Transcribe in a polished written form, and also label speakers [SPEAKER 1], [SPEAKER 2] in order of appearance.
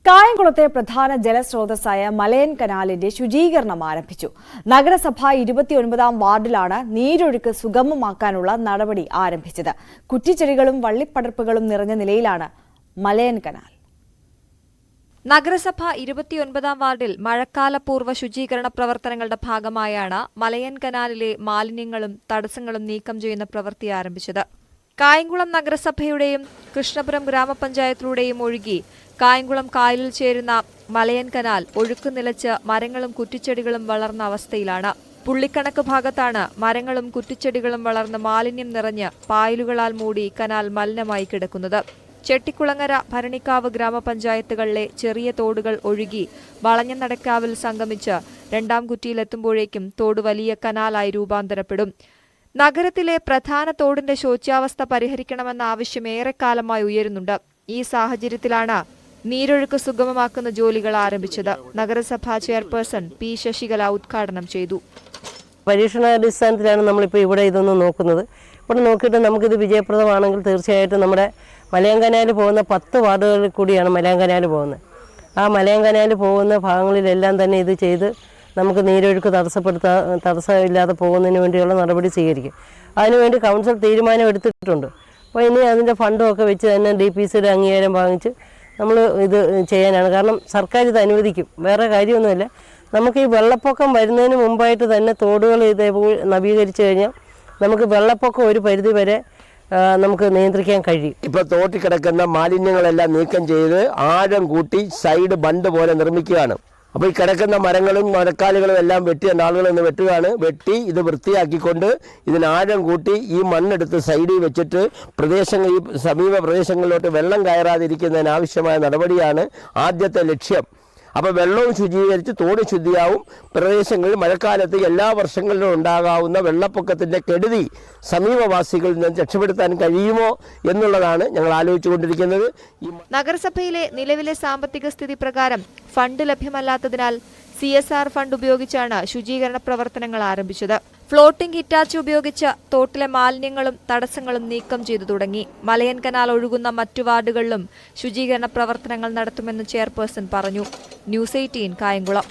[SPEAKER 1] കായംകുളത്തെ പ്രധാന ജലസ്രോതസ്സായ മലയൻ കനാലിന്റെ ശുചീകരണം ആരംഭിച്ചു. നഗരസഭ 29-ാം വാർഡിലാണ് നീരൊഴുക്ക് സുഗമമാക്കാനുള്ള നടപടി ആരംഭിച്ചത്. കുറ്റിച്ചെടികളും വള്ളിപ്പടർപ്പുകളും നിറഞ്ഞ നിലയിലാണ് മലയൻ കനാൽ.
[SPEAKER 2] നഗരസഭ 29-ാം വാർഡിൽ മഴക്കാലപൂർവ്വ ശുചീകരണ പ്രവർത്തനങ്ങളുടെ ഭാഗമായാണ് മലയൻ കനാലിലെ മാലിന്യങ്ങളും തടസ്സങ്ങളും നീക്കം ചെയ്യുന്ന പ്രവൃത്തി ആരംഭിച്ചത്. കായംകുളം നഗരസഭയുടെയും കൃഷ്ണപുരം ഗ്രാമപഞ്ചായത്തിലൂടെയും ഒഴുകി കായംകുളം കായലിൽ ചേരുന്ന മലയൻ കനാൽ ഒഴുക്ക് നിലച്ച് മരങ്ങളും കുറ്റിച്ചെടികളും വളർന്ന അവസ്ഥയിലാണ്. പുള്ളിക്കണക്ക് ഭാഗത്താണ് മരങ്ങളും കുറ്റിച്ചെടികളും വളർന്ന് മാലിന്യം നിറഞ്ഞ് പായലുകളാൽ മൂടി കനാൽ മലിനമായി കിടക്കുന്നത്. ചെട്ടിക്കുളങ്ങര, ഭരണിക്കാവ് ഗ്രാമപഞ്ചായത്തുകളിലെ ചെറിയ തോടുകൾ ഒഴുകി വളഞ്ഞ നടക്കാവിൽ സംഗമിച്ച് രണ്ടാം കുറ്റിയിലെത്തുമ്പോഴേക്കും തോട് വലിയ കനാലായി രൂപാന്തരപ്പെടും. നഗരത്തിലെ പ്രധാന തോടിന്റെ ശോച്യാവസ്ഥ പരിഹരിക്കണമെന്ന ആവശ്യം ഏറെക്കാലമായി ഉയരുന്നുണ്ട്. ഈ സാഹചര്യത്തിലാണ് നീരൊഴുക്ക് സുഗമമാക്കുന്ന ജോലികൾ ആരംഭിച്ചത്. നഗരസഭാ ചെയർപേഴ്സൺ പി ശശികല ഉദ്ഘാടനം ചെയ്തു.
[SPEAKER 3] പരീക്ഷണാടിസ്ഥാനത്തിലാണ് നമ്മളിപ്പോൾ ഇവിടെ ഇതൊന്ന് നോക്കുന്നത്. ഇവിടെ നോക്കിയിട്ട് നമുക്കിത് വിജയപ്രദമാണെങ്കിൽ തീർച്ചയായിട്ടും നമ്മുടെ മലയൻ കനാൽ പോകുന്ന 10 വാർഡുകളിൽ കൂടിയാണ് മലയൻ കനാൽ പോകുന്നത്. ആ മലയൻ കനാൽ പോകുന്ന ഭാഗങ്ങളിലെല്ലാം തന്നെ ഇത് ചെയ്ത് നമുക്ക് നീരൊഴുക്ക് തടസ്സമില്ലാതെ പോകുന്നതിന് വേണ്ടിയുള്ള നടപടി സ്വീകരിക്കും. അതിനുവേണ്ടി കൗൺസിൽ തീരുമാനം എടുത്തിട്ടുണ്ട്. അപ്പോൾ ഇനി അതിൻ്റെ ഫണ്ടും ഒക്കെ വെച്ച് തന്നെ DPCയുടെ അംഗീകാരം വാങ്ങിച്ച് നമ്മൾ ഇത് ചെയ്യാനാണ്. കാരണം സർക്കാർ ഇത് അനുവദിക്കും, വേറെ കാര്യമൊന്നുമില്ല. നമുക്ക് ഈ വെള്ളപ്പൊക്കം വരുന്നതിന് മുമ്പായിട്ട് തന്നെ തോടുകൾ ഇതേപോലെ നവീകരിച്ചു കഴിഞ്ഞാൽ നമുക്ക് വെള്ളപ്പൊക്കം ഒരു പരിധി വരെ നമുക്ക് നിയന്ത്രിക്കാൻ കഴിയും.
[SPEAKER 4] ഇപ്പോൾ തോട്ടിൽ കിടക്കുന്ന മാലിന്യങ്ങളെല്ലാം നീക്കം ചെയ്ത് ആഴം കൂട്ടി സൈഡ് ബണ്ട് പോലെ നിർമ്മിക്കുകയാണ്. അപ്പോൾ ഈ കിടക്കുന്ന മരങ്ങളും മരക്കാലുകളും എല്ലാം വെട്ടി ആളുകളൊന്ന് വെട്ടി ഇത് വൃത്തിയാക്കിക്കൊണ്ട് ഇതിന് ആഴം കൂട്ടി ഈ മണ്ണെടുത്ത് സൈഡിൽ വെച്ചിട്ട് ഈ സമീപ പ്രദേശങ്ങളിലോട്ട് വെള്ളം കയറാതിരിക്കുന്നതിന് ആവശ്യമായ നടപടിയാണ് ആദ്യത്തെ ലക്ഷ്യം. അപ്പോൾ വെള്ളവും ശുചീകരിച്ച് തോട് ശുദ്ധിയാവും. പ്രദേശങ്ങളിൽ മഴക്കാലത്ത് എല്ലാ വർഷങ്ങളിലും ഉണ്ടാകാവുന്ന വെള്ളപ്പൊക്കത്തിൻ്റെ കെടുതി സമീപവാസികളിൽ നിന്ന് രക്ഷപ്പെടുത്താൻ കഴിയുമോ എന്നുള്ളതാണ് ഞങ്ങൾ ആലോചിച്ചുകൊണ്ടിരിക്കുന്നത്.
[SPEAKER 2] നഗരസഭയിലെ നിലവിലെ സാമ്പത്തിക സ്ഥിതി പ്രകാരം ഫണ്ട് ലഭ്യമല്ലാത്തതിനാൽ CSR ഫണ്ട് ഉപയോഗിച്ചാണ് ശുചീകരണ പ്രവർത്തനങ്ങൾ ആരംഭിച്ചത്. ഫ്ലോട്ടിംഗ് ഹിറ്റാച്ചി ഉപയോഗിച്ച് തോട്ടിലെ മാലിന്യങ്ങളും തടസ്സങ്ങളും നീക്കം ചെയ്തു തുടങ്ങി. മലയൻ കനാൽ ഒഴുകുന്ന മറ്റു വാർഡുകളിലും ശുചീകരണ പ്രവർത്തനങ്ങൾ നടത്തുമെന്ന് ചെയർപേഴ്സൺ പറഞ്ഞു. ന്യൂസ് 18 കായംകുളം.